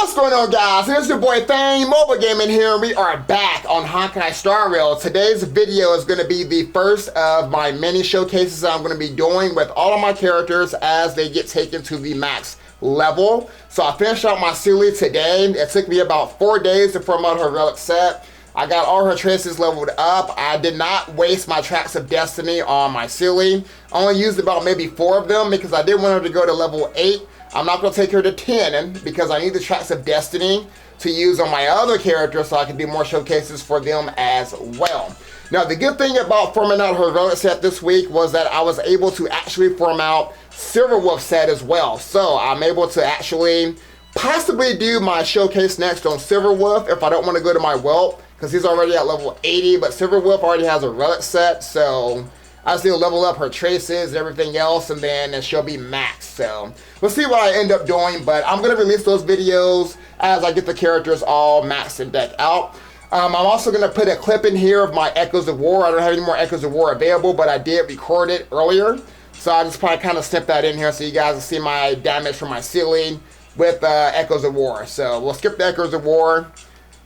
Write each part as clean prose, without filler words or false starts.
What's going on, guys? Here's your boy Fang, Mobile Gaming here, and we are back on Honkai Star Rail. Today's video is going to be the first of my many showcases I'm going to be doing with all of my characters as they get taken to the max level. So I finished out my SEELE today. It took me about 4 days to form out her relic set. I got all her traces leveled up. I did not waste my tracks of destiny on my SEELE. I only used about maybe 4 of them because I did want her to go to level 8. I'm not going to take her to 10 because I need the tracks of destiny to use on my other characters so I can do more showcases for them as well. Now, the good thing about forming out her relic set this week was that I was able to actually form out Silverwolf set as well. So I'm able to actually possibly do my showcase next on Silverwolf if I don't want to go to my whelp, because he's already at level 80, but Silverwolf already has a relic set, so I just need to level up her traces and everything else, and then she'll be maxed. So we'll see what I end up doing, but I'm going to release those videos as I get the characters all maxed and decked out. I'm also going to put a clip in here of my Echoes of War. I don't have any more Echoes of War available, but I did record it earlier. So I'll just probably kind of snip that in here so you guys can see my damage from my SEELE with Echoes of War. So we'll skip the Echoes of War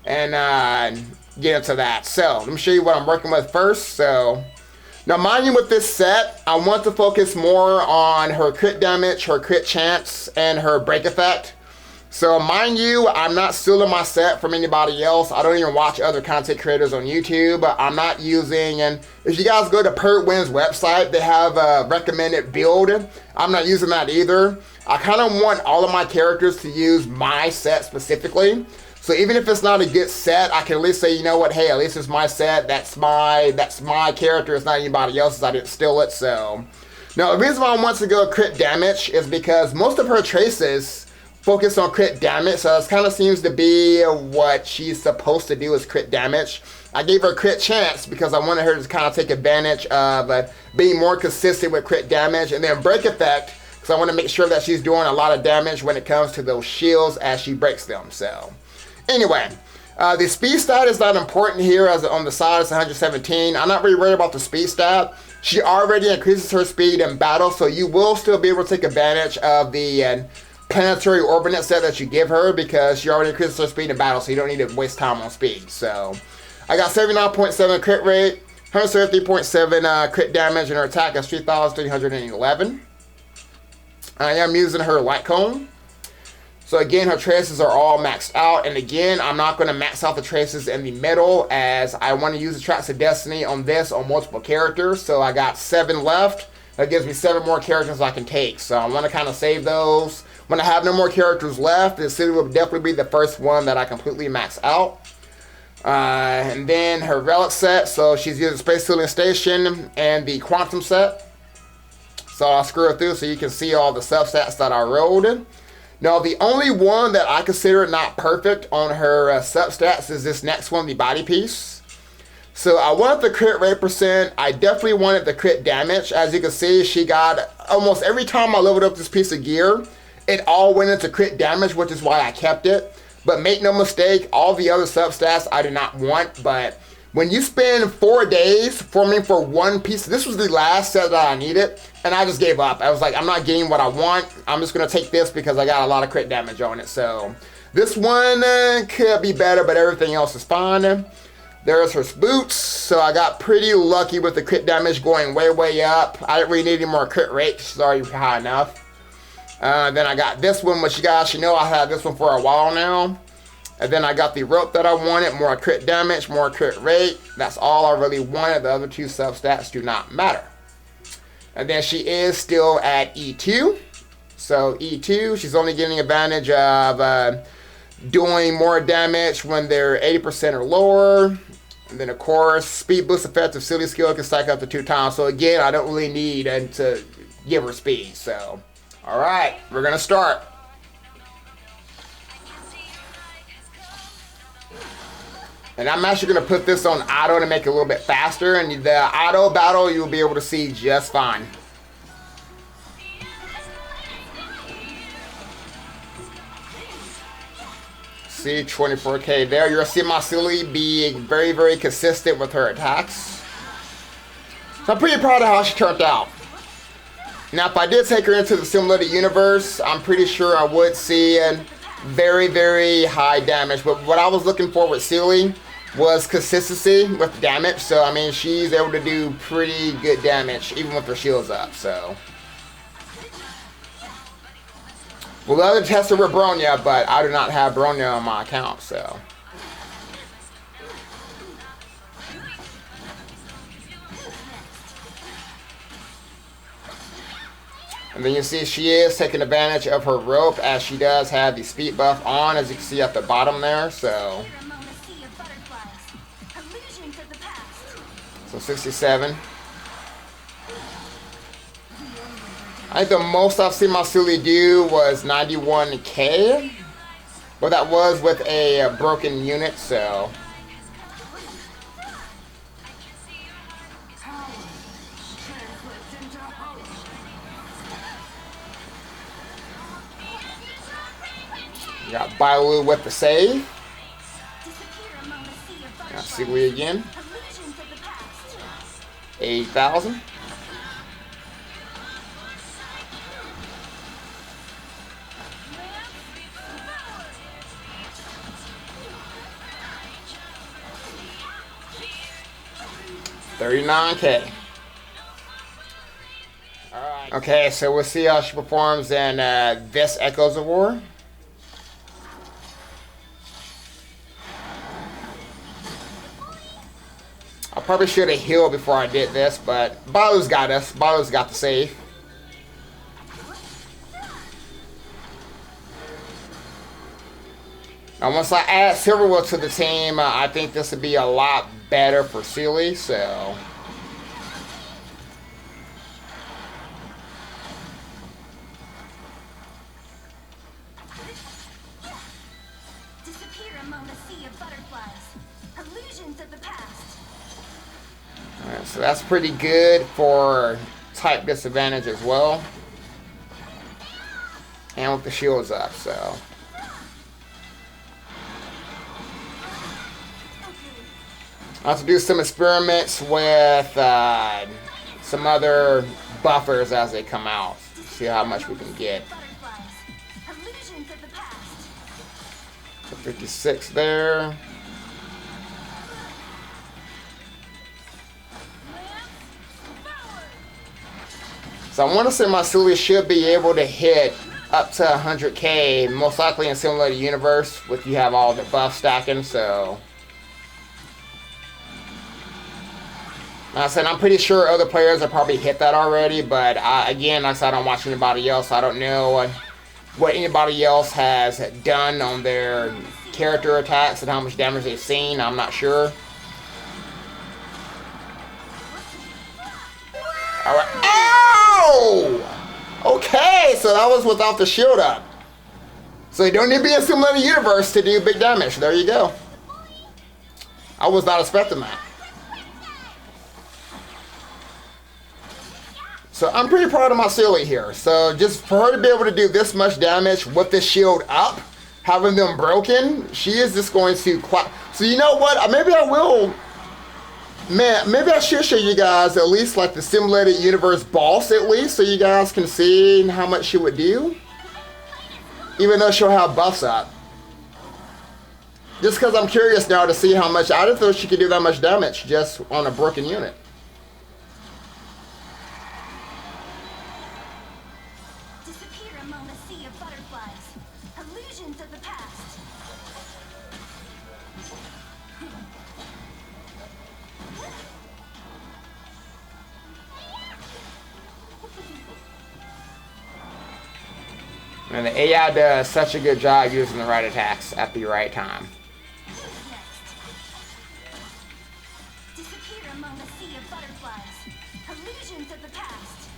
and get into that. So let me show you what I'm working with first. So now, mind you, with this set, I want to focus more on her crit damage, her crit chance, and her break effect. So mind you, I'm not stealing my set from anybody else. I don't even watch other content creators on YouTube. I'm not using, and if you guys go to PertWin's website, they have a recommended build. I'm not using that either. I kind of want all of my characters to use my set specifically. So even if it's not a good set, I can at least say, you know what, hey, at least it's my set, that's my character, it's not anybody else's, I didn't steal it. So now the reason why I want to go crit damage is because most of her traces focus on crit damage, so it kind of seems to be what she's supposed to do is crit damage. I gave her crit chance because I wanted her to kind of take advantage of being more consistent with crit damage, and then break effect because I want to make sure that she's doing a lot of damage when it comes to those shields as she breaks them. So anyway, the speed stat is not important here, as on the side it's 117. I'm not really worried about the speed stat. She already increases her speed in battle, so you will still be able to take advantage of the planetary orbinet set that you give her because she already increases her speed in battle, so you don't need to waste time on speed. So I got 79.7 crit rate, 173.7 crit damage, and her attack is 3,311. I am using her light cone. So again, her traces are all maxed out, and again, I'm not going to max out the traces in the middle as I want to use the tracks of destiny on this on multiple characters. So I got 7 left. That gives me 7 more characters I can take. So I want to kind of save those. When I have no more characters left, this city will definitely be the first one that I completely max out. And then her relic set, so she's using Space Sealing Station and the Quantum set. So I'll screw her through so you can see all the substats that I rolled. Now, the only one that I consider not perfect on her substats is this next one, the body piece. So I wanted the crit rate percent. I definitely wanted the crit damage. As you can see, she got almost every time I leveled up this piece of gear, it all went into crit damage, which is why I kept it. But make no mistake, all the other substats I did not want. But when you spend 4 days forming for one piece, this was the last set that I needed, and I just gave up. I was like, I'm not getting what I want. I'm just going to take this because I got a lot of crit damage on it. So this one could be better, but everything else is fine. There's her boots. So I got pretty lucky with the crit damage going way, way up. I didn't really need any more crit rate. She's already high enough. Then I got this one, which you guys should know I had this one for a while now. And then I got the rope that I wanted, more crit damage, more crit rate. That's all I really wanted. The other 2 substats do not matter. And then she is still at E2. So E2, she's only getting advantage of doing more damage when they're 80% or lower. And then, of course, speed boost effective SEELE skill can stack up to 2 times. So again, I don't really need to give her speed. So, all right, we're going to start. And I'm actually going to put this on auto to make it a little bit faster. And the auto battle, you'll be able to see just fine. See, 24k there. You'll see my SEELE being very, very consistent with her attacks. So I'm pretty proud of how she turned out. Now, if I did take her into the simulated universe, I'm pretty sure I would see very, very high damage. But what I was looking for with SEELE was consistency with damage. So, I mean, she's able to do pretty good damage even with her shields up, so. We'll love to test her with Bronya, but I do not have Bronya on my account, so. And then you see she is taking advantage of her rope, as she does have the speed buff on, as you can see at the bottom there, so. So 67. I think the most I've seen my SEELE do was 91k. But that was with a broken unit, so. We got Bailu with the save. Got SEELE again. 8,000. $39K. Alright. Okay, so we'll see how she performs in this Echoes of War. I probably should have healed before I did this, but Bailu's got us. Bailu's got the save. Now, once I add Silverwood to the team, I think this would be a lot better for SEELE, so. Disappear among the sea of butterflies. Illusions of the past. Alright, so that's pretty good for type disadvantage as well. And with the shields up, so. I have to do some experiments with some other buffers as they come out. See how much we can get. So 56 there. So I want to say my SEELE should be able to hit up to 100k, most likely in Simulated Universe, with you have all the buff stacking, so. Like I said, I'm pretty sure other players have probably hit that already, but again, like I said, I don't watch anybody else. I don't know what anybody else has done on their character attacks and how much damage they've seen. I'm not sure. Alright. Ow! Okay, so that was without the shield up. So you don't need to be in Simulated Universe to do big damage. There you go. I was not expecting that. So I'm pretty proud of my SEELE here. So just for her to be able to do this much damage with the shield up, having them broken, she is just going to clap. So you know what? Maybe I will. Man, maybe I should show you guys at least like the Simulated Universe boss at least, so you guys can see how much she would do. Even though she'll have buffs up. Just because I'm curious now to see how much. I didn't think she could do that much damage just on a broken unit. And the AI does such a good job using the right attacks at the right time. Disappear among the sea of butterflies. Illusions of the past.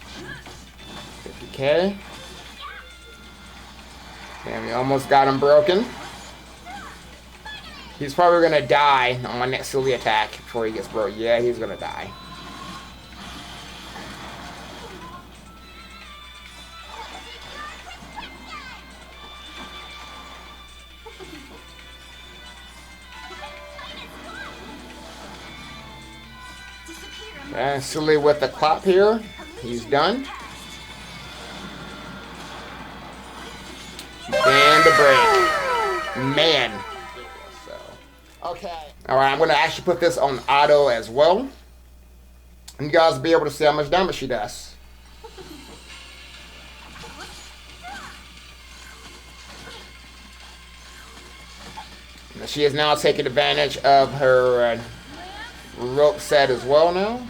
50k. Damn, we almost got him broken. He's probably gonna die on my next SEELE attack before he gets broke. Yeah, he's gonna die. And SEELE with the clap here. He's done. And the break. Man. So, okay. Alright, I'm going to actually put this on auto as well. And you guys will be able to see how much damage she does. And she is now taking advantage of her rope set as well now.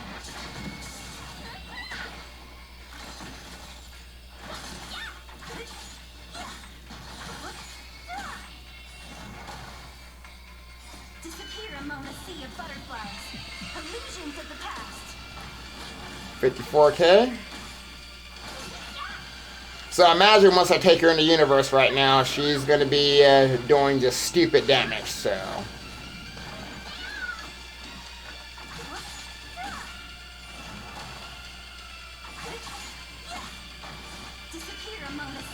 Disappear among a sea of butterflies. Illusions of the past. 54k. So I imagine once I take her in the universe right now, she's going to be doing just stupid damage, so.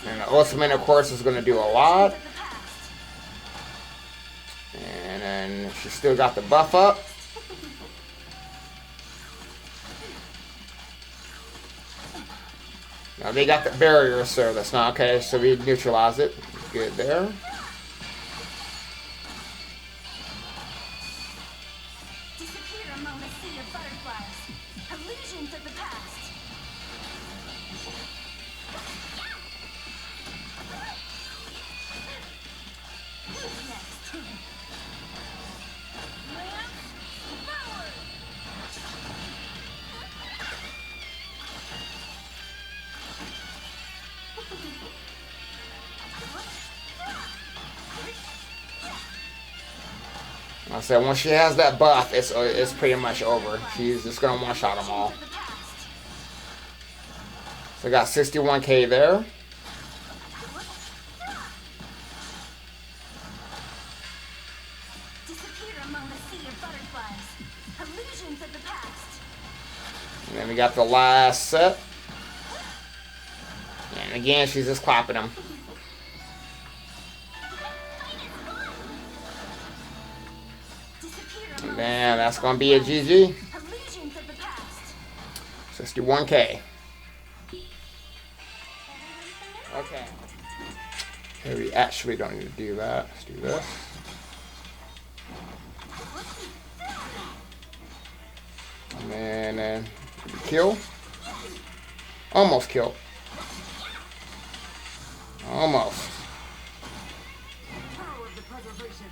And the ultimate, of course, is going to do a lot. And then she's still got the buff up. Now they got the barrier, so that's not okay. So we neutralize it. Good there. Disappear among a sea of butterflies. Illusions of the past. Next. Forward. I said once she has that buff, it's pretty much over. She's just gonna one-shot them all. So I got 61k there. Disappear among a sea of butterflies. Illusions of the past. And then we got the last set. And again, she's just clapping them. And then that's gonna be a GG. Illusions of the past. 61k. Okay. Okay, we actually don't need to do that. Let's do this. And then kill. Almost kill. Almost. Power of the preservation.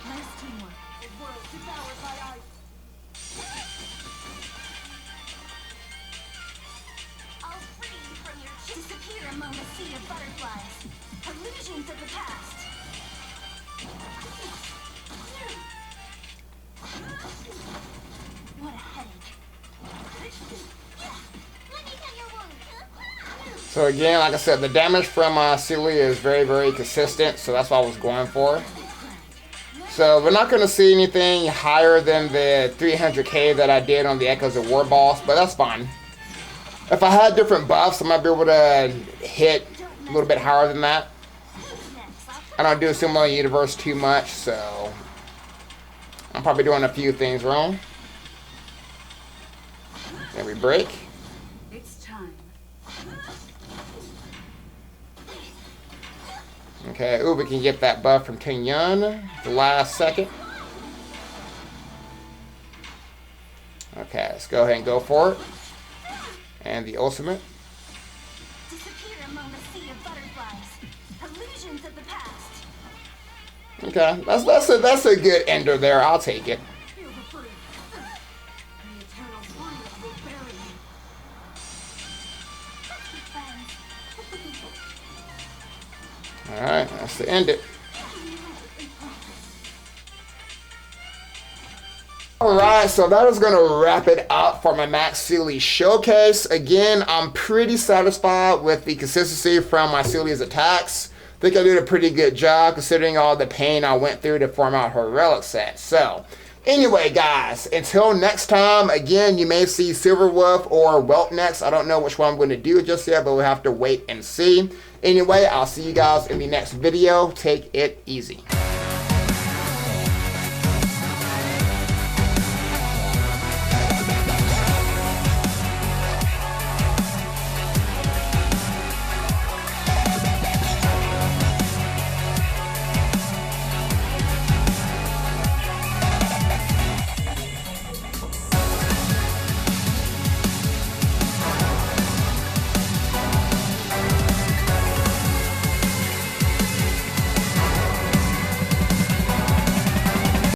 Nice teamwork. The world devoured by ice. I'll free you from your disappear among a sea of butterflies. Illusions of the past. What a headache. Let me tell your wound. So again, like I said, the damage from SEELE is very, very consistent. So that's what I was going for. So we're not going to see anything higher than the 300k that I did on the Echoes of War boss, but that's fine. If I had different buffs, I might be able to hit a little bit higher than that. I don't do Similar Universe too much, so I'm probably doing a few things wrong. Then we break. It's time. Okay, ooh, we can get that buff from Ting Yun the last second. Okay, let's go ahead and go for it. And the ultimate. Disappear among a sea of butterflies. Illusions of the past. Okay, that's a good ender there. I'll take it. Feel the fruit. The eternal fire will bury you. All right, that's to end it. Alright, so that is going to wrap it up for my Max SEELE showcase. Again, I'm pretty satisfied with the consistency from my SEELE's attacks. I think I did a pretty good job considering all the pain I went through to form out her relic set. So, anyway guys, until next time, again, you may see Silverwolf or Welt next. I don't know which one I'm going to do just yet, but we'll have to wait and see. Anyway, I'll see you guys in the next video. Take it easy.